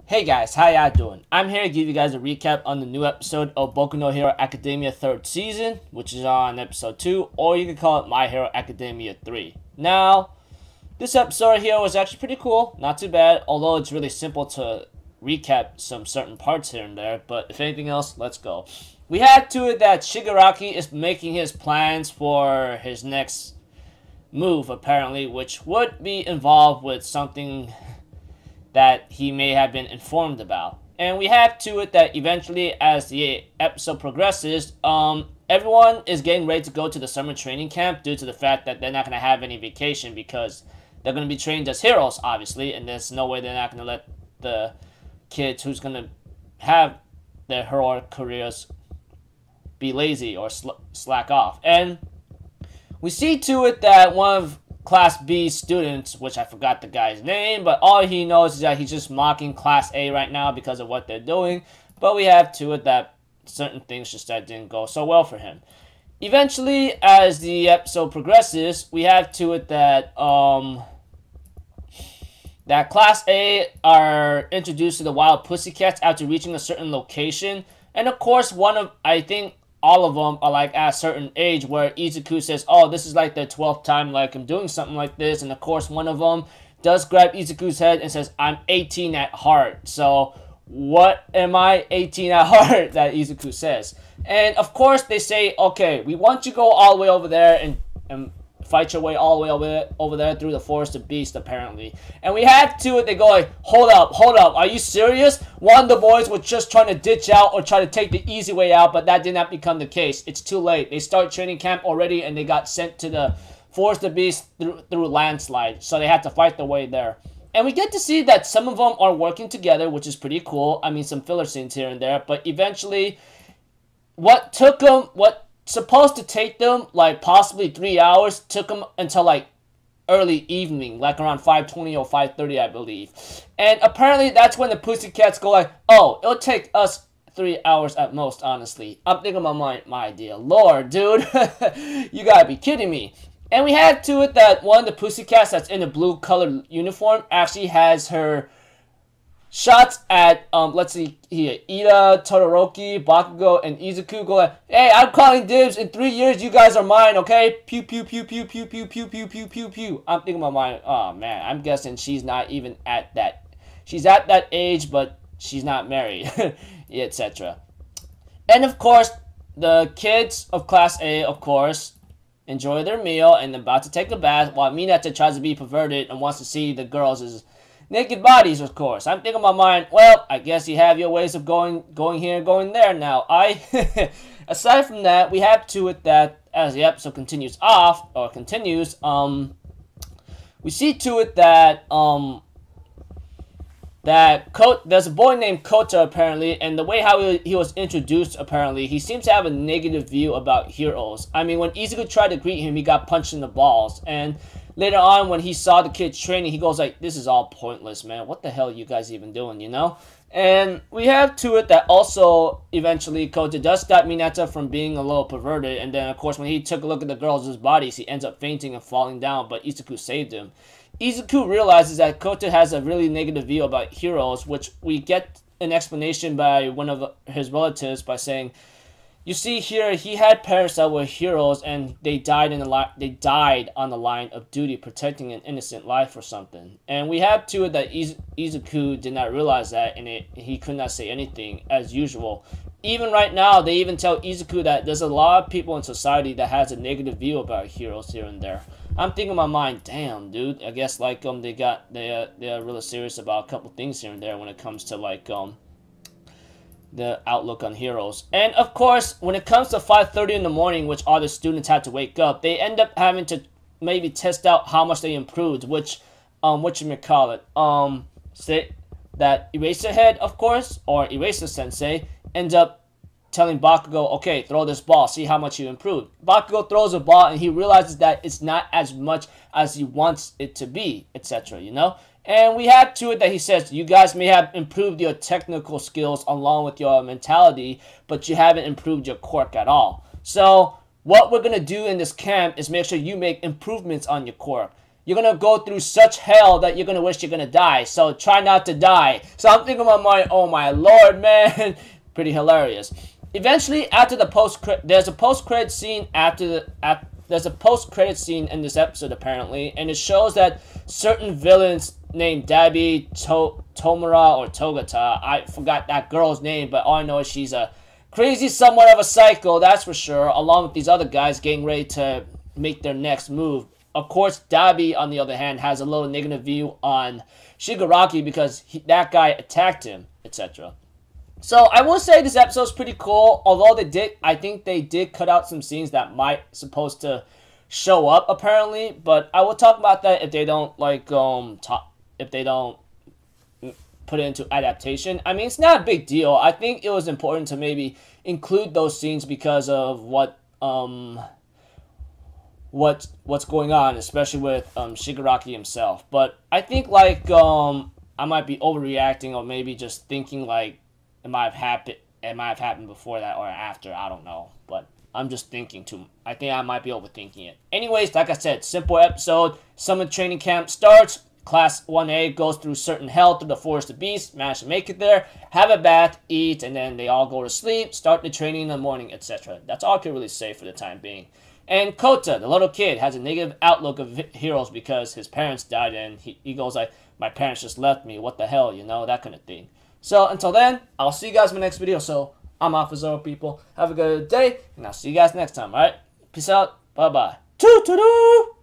Hey guys, how y'all doing? I'm here to give you guys a recap on the new episode of Boku no Hero Academia 3rd season, which is on episode 2, or you can call it My Hero Academia 3. Now, this episode here was actually pretty cool, not too bad, although it's really simple to recap some certain parts here and there, but if anything else, let's go. We had to it that Shigaraki is making his plans for his next move, apparently, which would be involved with something that he may have been informed about. And we have to it that eventually, as the episode progresses, everyone is getting ready to go to the summer training camp due to the fact that they're not going to have any vacation because they're going to be trained as heroes, obviously, and there's no way they're not going to let the kids who's going to have their heroic careers be lazy or slack off. And we see to it that one of Class B students, which I forgot the guy's name, but all he knows is that he's just mocking Class A right now because of what they're doing. But we have to it that certain things just that didn't go so well for him. Eventually, as the episode progresses, we have to it that that Class A are introduced to the wild pussycats after reaching a certain location. And of course, I think all of them are like at a certain age where Izuku says, oh, this is like the 12th time like I'm doing something like this. And of course, one of them does grab Izuku's head and says, I'm 18 at heart. So what am I 18 at heart, that Izuku says. And of course, they say, okay, we want you to go all the way over there and fight your way all the way over there through the Forest of Beast, apparently. And we have to it, they go like, hold up, are you serious? One of the boys was just trying to ditch out or try to take the easy way out, but that did not become the case. It's too late. They start training camp already, and they got sent to the Forest of Beast through landslide, so they had to fight their way there. And we get to see that some of them are working together, which is pretty cool. I mean, some filler scenes here and there, but eventually, what supposed to take them like possibly 3 hours took them until like early evening, like around 5:20 or 5:30, I believe. And apparently that's when the pussycats go like, oh, it'll take us 3 hours at most. Honestly, I'm thinking about my idea. Lord, dude, you gotta be kidding me. And we had to it that one of the pussycats that's in a blue colored uniform actually has her shots at, let's see here, Ida, Todoroki, Bakugo, and Izuku go like, hey, I'm calling dibs. In 3 years, you guys are mine, okay? Pew, pew, pew, pew, pew, pew, pew, pew, pew, pew, pew. I'm thinking about mine. Oh, man, I'm guessing she's not even at that. She's at that age, but she's not married, etc. And, of course, the kids of Class A, of course, enjoy their meal and about to take a bath while Minato tries to be perverted and wants to see the girls' naked bodies, of course. I'm thinking about mine, well, I guess you have your ways of going here, going there now. Aside from that, we have to it that as the episode continues, we see to it that, there's a boy named Kota, apparently, and the way how he was introduced, apparently, he seems to have a negative view about heroes. I mean, when Izuku tried to greet him, he got punched in the balls, and later on, when he saw the kids training, he goes like, this is all pointless, man. What the hell are you guys even doing, you know? And we have to it that also, eventually, Kota does stop Minato from being a little perverted. And then, of course, when he took a look at the girls' bodies, he ends up fainting and falling down, but Izuku saved him. Izuku realizes that Kota has a really negative view about heroes, which we get an explanation by one of his relatives by saying, you see here, he had parents that were heroes, and they died on the line of duty, protecting an innocent life or something. And we have to it that Izuku did not realize that, and he could not say anything as usual. Even right now, they even tell Izuku that there's a lot of people in society that has a negative view about heroes here and there. I'm thinking in my mind, damn, dude. I guess like they're really serious about a couple things here and there when it comes to like the outlook on heroes. And of course, when it comes to 5:30 in the morning, which all the students had to wake up, they end up having to maybe test out how much they improved, which say that Eraserhead, of course, or Eraser Sensei, ends up telling Bakugo, okay, throw this ball, see how much you improved. Bakugo throws a ball and he realizes that it's not as much as he wants it to be, etc., you know? And we have to it that he says, you guys may have improved your technical skills along with your mentality, but you haven't improved your quirk at all. So what we're going to do in this camp is make sure you make improvements on your quirk. you're gonna go through such hell that you're gonna wish you're gonna die. So try not to die. So I'm thinking about my, oh my lord, man. Pretty hilarious. Eventually, after the there's a post-credit scene there's a post-credit scene in this episode apparently, and it shows that certain villains named Dabi, Tomura, or Togata, I forgot that girl's name, but all I know is she's a crazy, somewhat of a psycho, that's for sure, along with these other guys getting ready to make their next move. Of course, Dabi, on the other hand, has a little negative view on Shigaraki because that guy attacked him, etc. So I will say this episode's pretty cool, although I think they did cut out some scenes that might supposed to show up apparently, but I will talk about that if they don't if they don't put it into adaptation. I mean, it's not a big deal. I think it was important to maybe include those scenes because of what's going on, especially with Shigaraki himself. But I think like I might be overreacting, or maybe just thinking like it might have happened before that or after, I don't know. But I'm just thinking too. I think I might be overthinking it. Anyways, like I said, simple episode. Summer training camp starts. Class 1A goes through certain hell through the Forest of Beasts, manage to make it there, have a bath, eat, and then they all go to sleep, start the training in the morning, etc. That's all I can really say for the time being. And Kota, the little kid, has a negative outlook of heroes because his parents died, and he goes like, my parents just left me, what the hell, you know, that kind of thing. So until then, I'll see you guys in my next video. So I'm off for Zoro, people. Have a good day, and I'll see you guys next time, alright? Peace out, bye-bye. Toodaloo!